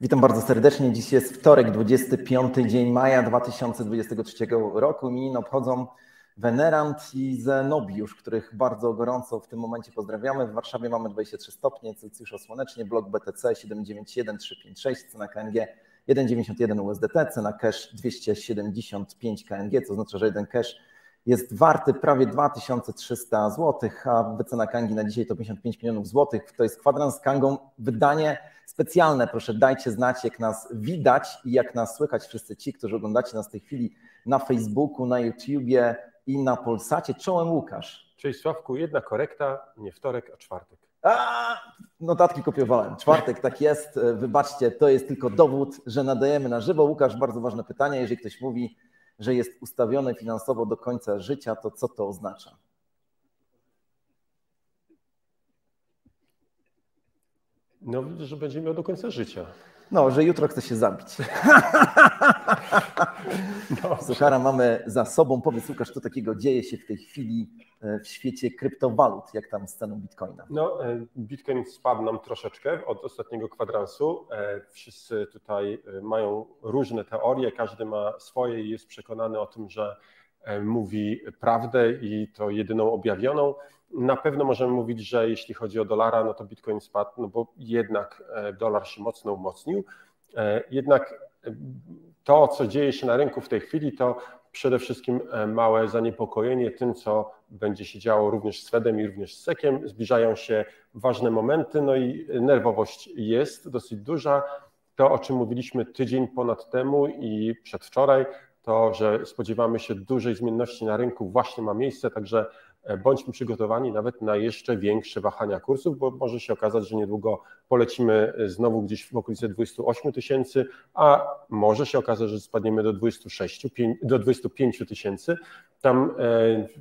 Witam bardzo serdecznie. Dziś jest wtorek, 25 dzień maja 2023 roku. Imieniny obchodzą Wenerant i Zenobiusz, których bardzo gorąco w tym momencie pozdrawiamy. W Warszawie mamy 23 stopnie Celsjusza słonecznie, blok BTC 791356, cena KNG 1,91 USDT, cena cash 275 KNG, co oznacza, że jeden cash jest warty prawie 2300 zł, a wycena Kangi na dzisiaj to 55 milionów złotych. To jest kwadrans z Kangą, wydanie specjalne. Proszę, dajcie znać, jak nas widać i jak nas słychać, wszyscy ci, którzy oglądacie nas w tej chwili na Facebooku, na YouTubie i na Polsacie. Czołem Łukasz. Cześć Sławku, jedna korekta, nie wtorek, a czwartek. Notatki kopiowałem. Czwartek, tak jest. Wybaczcie, to jest tylko dowód, że nadajemy na żywo. Łukasz, bardzo ważne pytanie. Jeżeli ktoś mówi, że jest ustawiony finansowo do końca życia, to co to oznacza? No, że będzie miał do końca życia. No, że jutro chce się zabić. Suchara mamy za sobą. Powiedz, Łukasz, co takiego dzieje się w tej chwili w świecie kryptowalut, jak tam z ceną Bitcoina? No, Bitcoin spadł nam troszeczkę od ostatniego kwadransu. Wszyscy tutaj mają różne teorie, każdy ma swoje i jest przekonany o tym, że mówi prawdę i to jedyną objawioną. Na pewno możemy mówić, że jeśli chodzi o dolara, no to Bitcoin spadł, no bo jednak dolar się mocno umocnił. Jednak to, co dzieje się na rynku w tej chwili, to przede wszystkim małe zaniepokojenie tym, co będzie się działo również z Fedem i również z SEC-iem. Zbliżają się ważne momenty, no i nerwowość jest dosyć duża. To, o czym mówiliśmy tydzień ponad temu i przedwczoraj, to, że spodziewamy się dużej zmienności na rynku, właśnie ma miejsce, także bądźmy przygotowani nawet na jeszcze większe wahania kursów, bo może się okazać, że niedługo polecimy znowu gdzieś w okolicy 28 tysięcy, a może się okazać, że spadniemy do 25 tysięcy. Tam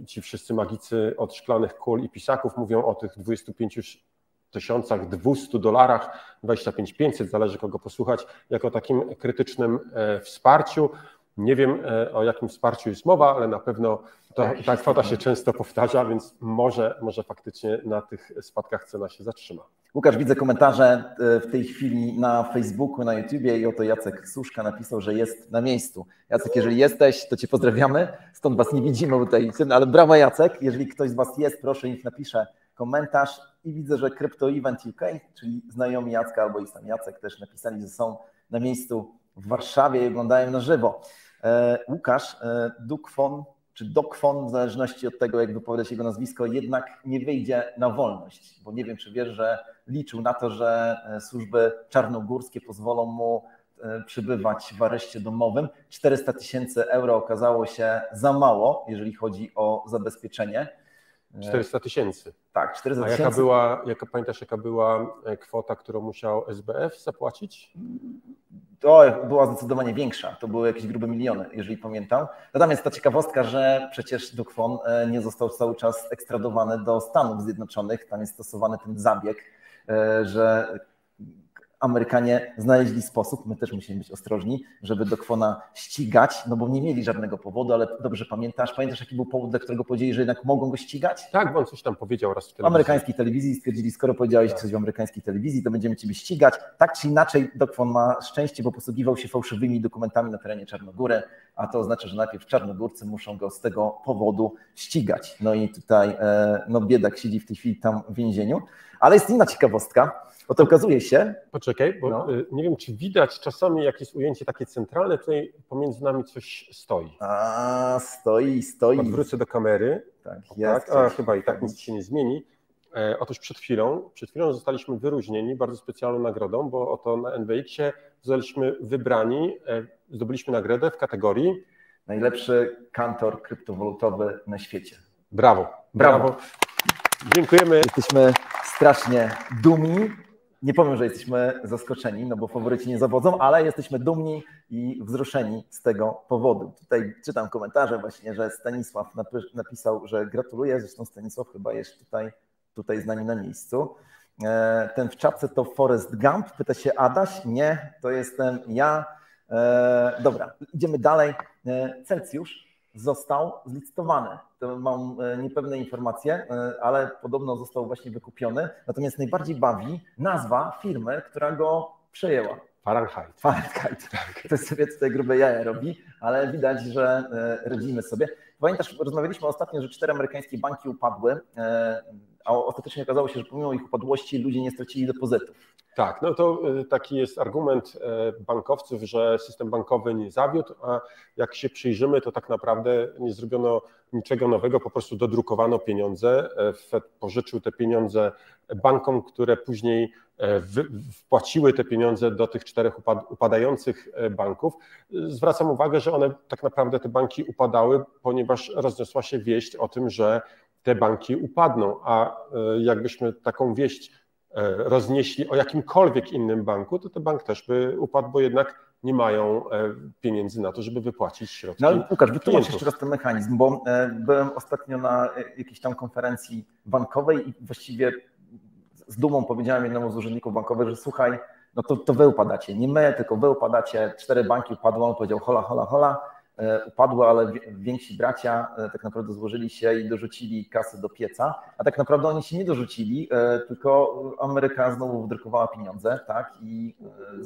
ci wszyscy magicy od szklanych kul i pisaków mówią o tych 25 tysiącach, $200, 25 500, zależy kogo posłuchać, jako takim krytycznym wsparciu. Nie wiem, o jakim wsparciu jest mowa, ale na pewno ta kwota się często powtarza, więc może faktycznie na tych spadkach cena się zatrzyma. Łukasz, widzę komentarze w tej chwili na Facebooku, na YouTubie i oto Jacek Suszka napisał, że jest na miejscu. Jacek, jeżeli jesteś, to Cię pozdrawiamy, stąd Was nie widzimy tutaj, ale brawo Jacek, jeżeli ktoś z Was jest, proszę, niech napisze komentarz i widzę, że Crypto Event UK, czyli znajomi Jacka albo i sam Jacek też napisali, że są na miejscu w Warszawie i oglądają na żywo. Łukasz, Dukfon czy Dokfon, w zależności od tego, jak wypowiadać jego nazwisko, jednak nie wyjdzie na wolność, bo nie wiem, czy wiesz, że liczył na to, że służby czarnogórskie pozwolą mu przybywać w areszcie domowym. 400 000 euro okazało się za mało, jeżeli chodzi o zabezpieczenie. 400 000. Tak, 400 000. A pamiętasz, jaka była kwota, którą musiał SBF zapłacić? To była zdecydowanie większa, to były jakieś grube miliony, jeżeli pamiętam. Natomiast ta ciekawostka, że przecież Dukfon nie został cały czas ekstradowany do Stanów Zjednoczonych, tam jest stosowany ten zabieg, że Amerykanie znaleźli sposób, my też musimy być ostrożni, żeby Dukfona ścigać, no bo nie mieli żadnego powodu, ale dobrze pamiętasz, jaki był powód, dla którego powiedzieli, że jednak mogą go ścigać? Tak, bo on coś tam powiedział raz w telewizji. W amerykańskiej telewizji stwierdzili, skoro powiedziałeś coś w amerykańskiej telewizji, to będziemy Ciebie ścigać. Tak czy inaczej Dukfon ma szczęście, bo posługiwał się fałszywymi dokumentami na terenie Czarnogóry, a to oznacza, że najpierw Czarnogórcy muszą go z tego powodu ścigać. No i tutaj biedak siedzi w tej chwili tam w więzieniu. Ale jest inna ciekawostka. Bo to okazuje się... Poczekaj, bo nie wiem, czy widać czasami, jak jest ujęcie takie centralne, tutaj pomiędzy nami coś stoi. Stoi. Odwrócę do kamery. Tak, jest. Tak? Chyba i tak nic się nie zmieni. Otóż przed chwilą zostaliśmy wyróżnieni bardzo specjalną nagrodą, bo oto na NWX-ie zostaliśmy wybrani, zdobyliśmy nagrodę w kategorii najlepszy kantor kryptowalutowy na świecie. Brawo. Dziękujemy. Jesteśmy strasznie dumni. Nie powiem, że jesteśmy zaskoczeni, no bo faworyci nie zawodzą, ale jesteśmy dumni i wzruszeni z tego powodu. Tutaj czytam komentarze właśnie, że Stanisław napisał, że gratuluję. Zresztą Stanisław chyba jest tutaj z nami na miejscu. Ten w czapce to Forrest Gump, pyta się Adaś. Nie, to jestem ja. Dobra, idziemy dalej. Celsjusz został zlicytowany. to mam niepewne informacje, ale podobno został właśnie wykupiony. Natomiast najbardziej bawi nazwa firmy, która go przejęła. Fahrenheit. Tak. To sobie tutaj grube jaja robi, ale widać, że radzimy sobie. Pamiętasz, rozmawialiśmy ostatnio, że 4 amerykańskie banki upadły, a ostatecznie okazało się, że pomimo ich upadłości ludzie nie stracili depozytów. Tak, no to taki jest argument bankowców, że system bankowy nie zawiódł, a jak się przyjrzymy, to tak naprawdę nie zrobiono niczego nowego, po prostu dodrukowano pieniądze, Fed pożyczył te pieniądze bankom, które później wpłaciły te pieniądze do tych 4 upadających banków. Zwracam uwagę, że one tak naprawdę te banki upadały, ponieważ rozniosła się wieść o tym, że te banki upadną, a jakbyśmy taką wieść roznieśli o jakimkolwiek innym banku, to ten bank też by upadł, bo jednak nie mają pieniędzy na to, żeby wypłacić środki. No ale Łukasz, wytłumacz jeszcze raz ten mechanizm, bo byłem ostatnio na jakiejś tam konferencji bankowej i właściwie z dumą powiedziałem jednemu z urzędników bankowych, że słuchaj, no to wy upadacie, nie my, tylko wy upadacie, 4 banki upadły, on powiedział hola, upadły, ale więksi bracia tak naprawdę złożyli się i dorzucili kasy do pieca, a tak naprawdę oni się nie dorzucili, tylko Ameryka znowu wydrukowała pieniądze, tak? I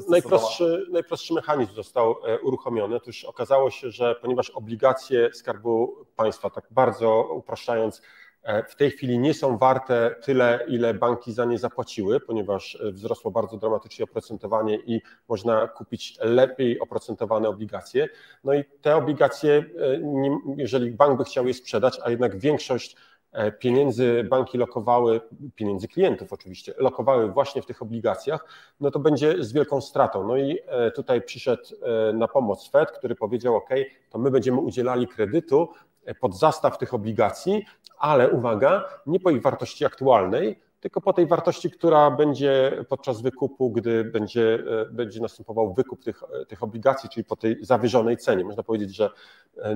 najprostszy mechanizm został uruchomiony. Otóż okazało się, że ponieważ obligacje Skarbu Państwa, tak bardzo upraszczając, w tej chwili nie są warte tyle, ile banki za nie zapłaciły, ponieważ wzrosło bardzo dramatycznie oprocentowanie i można kupić lepiej oprocentowane obligacje. No i te obligacje, jeżeli bank by chciał je sprzedać, a jednak większość pieniędzy banki lokowały, pieniędzy klientów oczywiście, lokowały właśnie w tych obligacjach, no to będzie z wielką stratą. No i tutaj przyszedł na pomoc Fed, który powiedział: OK, to my będziemy udzielali kredytu pod zastaw tych obligacji, ale uwaga, nie po ich wartości aktualnej, tylko po tej wartości, która będzie podczas wykupu, gdy będzie następował wykup tych obligacji, czyli po tej zawyżonej cenie. Można powiedzieć, że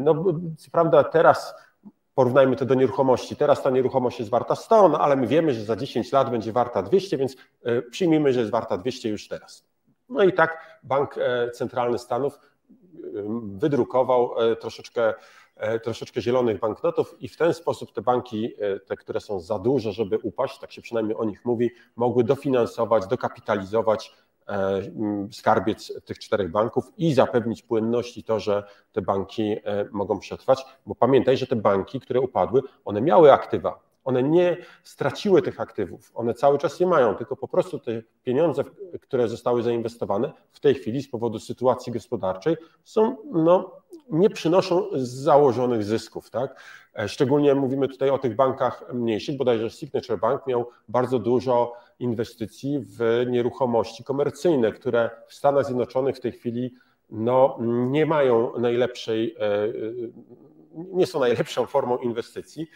no, co prawda teraz porównajmy to do nieruchomości. Teraz ta nieruchomość jest warta 100, no, ale my wiemy, że za 10 lat będzie warta 200, więc przyjmijmy, że jest warta 200 już teraz. No i tak Bank Centralny Stanów wydrukował troszeczkę zielonych banknotów i w ten sposób te banki, te, które są za duże, żeby upaść, tak się przynajmniej o nich mówi, mogły dofinansować, dokapitalizować skarbiec tych 4 banków i zapewnić płynność i to, że te banki mogą przetrwać, bo pamiętaj, że te banki, które upadły, one miały aktywa, one nie straciły tych aktywów, one cały czas je mają, tylko po prostu te pieniądze, które zostały zainwestowane w tej chwili z powodu sytuacji gospodarczej są, nie przynoszą założonych zysków, tak? Szczególnie mówimy tutaj o tych bankach mniejszych, bodajże Signature Bank miał bardzo dużo inwestycji w nieruchomości komercyjne, które w Stanach Zjednoczonych w tej chwili nie mają nie są najlepszą formą inwestycji.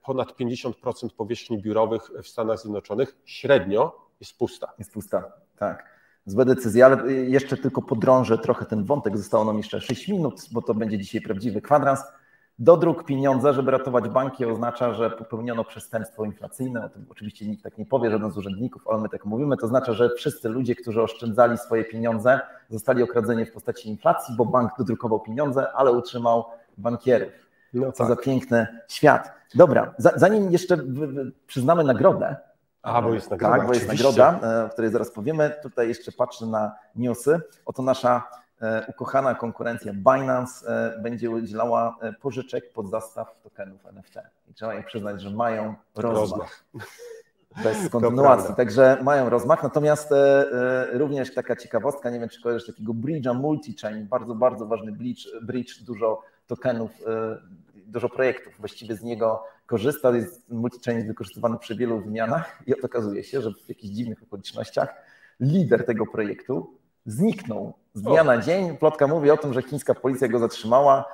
Ponad 50% powierzchni biurowych w Stanach Zjednoczonych średnio jest pusta. Jest pusta, tak. Złe decyzje, ale jeszcze tylko podrążę trochę ten wątek. Zostało nam jeszcze 6 minut, bo to będzie dzisiaj prawdziwy kwadrans. Dodruk pieniądza, żeby ratować banki, oznacza, że popełniono przestępstwo inflacyjne. O tym oczywiście nikt tak nie powie, żaden z urzędników, ale my tak mówimy. To oznacza, że wszyscy ludzie, którzy oszczędzali swoje pieniądze, zostali okradzeni w postaci inflacji, bo bank dodrukował pieniądze, ale utrzymał bankierów. No co za piękny świat. Dobra, zanim jeszcze przyznamy nagrodę. Bo jest nagroda. Tak, bo jest nagroda, o której zaraz powiemy. Tutaj jeszcze patrzę na newsy. Oto nasza ukochana konkurencja Binance będzie udzielała pożyczek pod zastaw tokenów NFT. I trzeba im przyznać, że mają rozmach. Bez kontynuacji, także mają rozmach. Natomiast również taka ciekawostka, nie wiem, czy kojarzysz takiego bridge'a multi-chain, bardzo, bardzo ważny bridge, dużo tokenów, dużo projektów właściwie z niego korzysta. Multi-chain jest wykorzystywany przy wielu wymianach i okazuje się, że w jakichś dziwnych okolicznościach lider tego projektu zniknął z dnia na dzień. Plotka mówi o tym, że chińska policja go zatrzymała.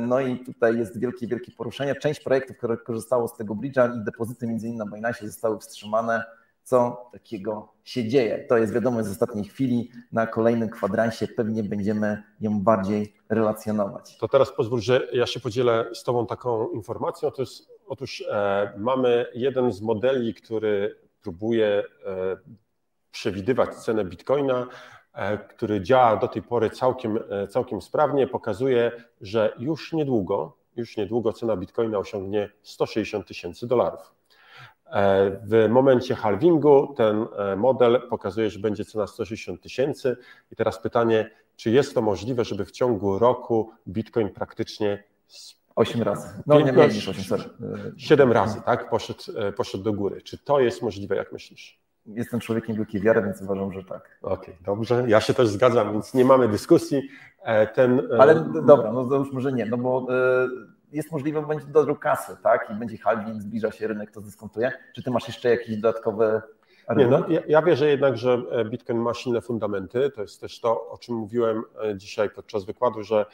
No i tutaj jest wielkie, wielkie poruszenie. Część projektów, które korzystało z tego bridge'a, ich depozyty między innymi na Binance zostały wstrzymane. Co takiego się dzieje? To jest wiadomość z ostatniej chwili. Na kolejnym kwadransie pewnie będziemy ją bardziej relacjonować. To teraz pozwól, że ja się podzielę z Tobą taką informacją. Otóż mamy jeden z modeli, który próbuje przewidywać cenę Bitcoina, który działa do tej pory całkiem sprawnie, pokazuje, że już niedługo, już niedługo cena Bitcoina osiągnie $160 000. W momencie halvingu ten model pokazuje, że będzie cena 160 000 i teraz pytanie, czy jest to możliwe, żeby w ciągu roku Bitcoin praktycznie 8 razy. No nie mniej niż 8, sorry. 7 razy, tak? Poszedł do góry. Czy to jest możliwe, jak myślisz? Jestem człowiekiem wielkiej wiary, więc uważam, że tak. Okej, dobrze. Ja się też zgadzam, więc nie mamy dyskusji. Ale dobra, no to już może nie, no bo jest możliwe, że będzie dodruk kasy, tak? I będzie halving, zbliża się rynek, to dyskontuje. Czy ty masz jeszcze jakieś dodatkowe argumenty? Nie, no, ja wierzę jednak, że Bitcoin ma silne fundamenty. To jest też to, o czym mówiłem dzisiaj podczas wykładu, że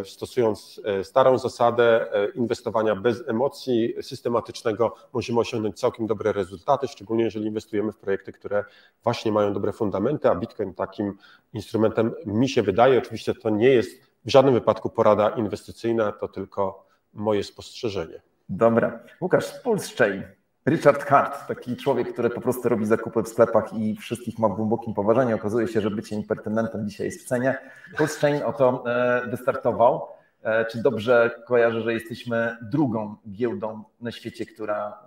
stosując starą zasadę inwestowania bez emocji systematycznego możemy osiągnąć całkiem dobre rezultaty, szczególnie jeżeli inwestujemy w projekty, które właśnie mają dobre fundamenty, a Bitcoin takim instrumentem mi się wydaje. Oczywiście to nie jest w żadnym wypadku porada inwestycyjna, to tylko moje spostrzeżenie. Dobra. Łukasz, Pulse Chain. Richard Hart, taki człowiek, który po prostu robi zakupy w sklepach i wszystkich ma w głębokim poważaniu. Okazuje się, że bycie impertynentem dzisiaj jest w cenie. Pulse Chain oto wystartował. Czy dobrze kojarzę, że jesteśmy drugą giełdą na świecie, która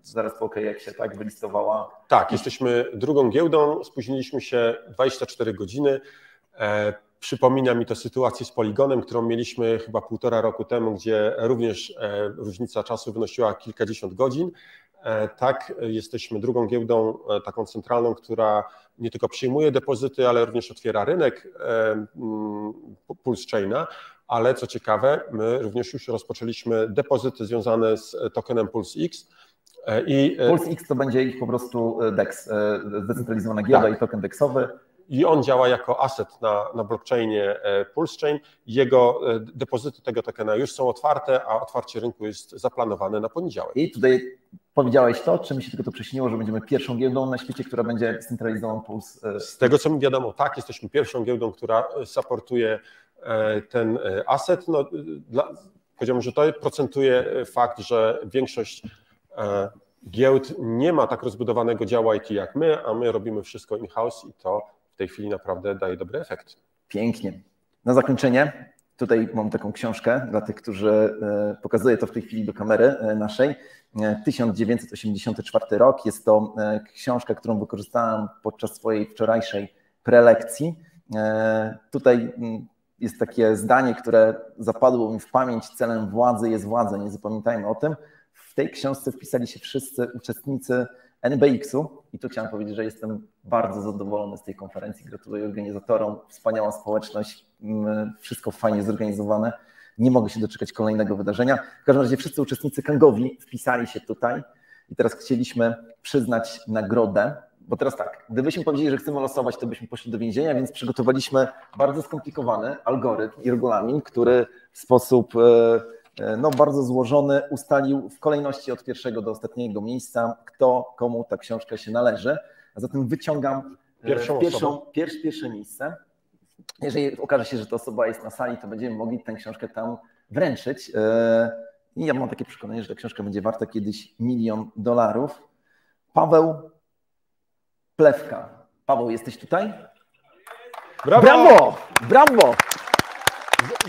zaraz po OKX-ie tak wylistowała? Tak, jesteśmy drugą giełdą. Spóźniliśmy się 24 godziny. Przypomina mi to sytuację z Polygonem, którą mieliśmy chyba 1,5 roku temu, gdzie również różnica czasu wynosiła kilkadziesiąt godzin. Tak, jesteśmy drugą giełdą taką centralną, która nie tylko przyjmuje depozyty, ale również otwiera rynek Pulse Chaina, ale co ciekawe, my również już rozpoczęliśmy depozyty związane z tokenem Pulse X. Pulse X to będzie ich po prostu DEX, zdecentralizowana giełda tak. I token DEXowy. I on działa jako asset na blockchainie Pulse Chain. Jego depozyty tego tokena już są otwarte, a otwarcie rynku jest zaplanowane na poniedziałek. I tutaj powiedziałeś to, czy mi się tylko to prześniło, że będziemy pierwszą giełdą na świecie, która będzie scentralizowaną Pulse? Z tego co mi wiadomo, tak, jesteśmy pierwszą giełdą, która supportuje ten asset. No, powiedziałbym, że to procentuje fakt, że większość giełd nie ma tak rozbudowanego działu IT jak my, a my robimy wszystko in-house i to w tej chwili naprawdę daje dobry efekt. Pięknie. Na zakończenie, tutaj mam taką książkę dla tych, którzy pokazuję to w tej chwili do kamery naszej. 1984 rok. Jest to książka, którą wykorzystałem podczas swojej wczorajszej prelekcji. Tutaj jest takie zdanie, które zapadło mi w pamięć: celem władzy jest władza. Nie zapamiętajmy o tym. W tej książce wpisali się wszyscy uczestnicy NBX-u i tu chciałem powiedzieć, że jestem bardzo zadowolony z tej konferencji. Gratuluję organizatorom, wspaniała społeczność, wszystko fajnie zorganizowane. Nie mogę się doczekać kolejnego wydarzenia. W każdym razie wszyscy uczestnicy Kangowi wpisali się tutaj i teraz chcieliśmy przyznać nagrodę, bo teraz tak, gdybyśmy powiedzieli, że chcemy losować, to byśmy poszli do więzienia, więc przygotowaliśmy bardzo skomplikowany algorytm i regulamin, który w sposób bardzo złożony ustalił w kolejności od pierwszego do ostatniego miejsca, komu ta książka się należy. A zatem wyciągam pierwsze miejsce. Jeżeli okaże się, że ta osoba jest na sali, to będziemy mogli tę książkę tam wręczyć. I ja mam takie przekonanie, że ta książka będzie warta kiedyś $1 000 000. Paweł Plewka. Paweł, jesteś tutaj? Brawo! Brawo! Brawo!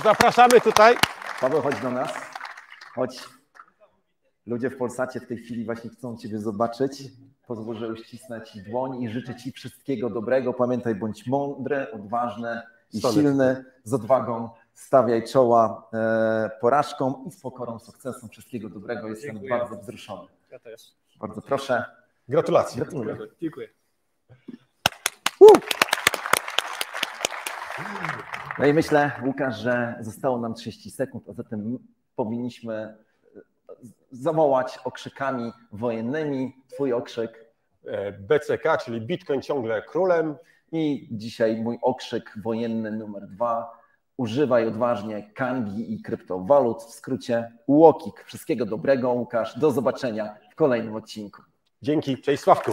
Zapraszamy tutaj. Paweł, chodź do nas. Chodź. Ludzie w Polsacie w tej chwili właśnie chcą Ciebie zobaczyć. Pozwól, że uścisnę Ci dłoń i życzę Ci wszystkiego dobrego. Pamiętaj, bądź mądry, odważny i silny, z odwagą stawiaj czoła porażkom i z pokorą sukcesom. Wszystkiego dobrego. Jestem bardzo wzruszony. Ja też. Bardzo proszę. Gratulacje. Gratuluję. Dziękuję. No i myślę, Łukasz, że zostało nam 30 sekund, a zatem powinniśmy zawołać okrzykami wojennymi. Twój okrzyk. BCK, czyli Bitcoin ciągle królem. I dzisiaj mój okrzyk wojenny numer 2. Używaj odważnie kangi i kryptowalut, w skrócie UOKiK. Wszystkiego dobrego, Łukasz. Do zobaczenia w kolejnym odcinku. Dzięki. Cześć, Sławku.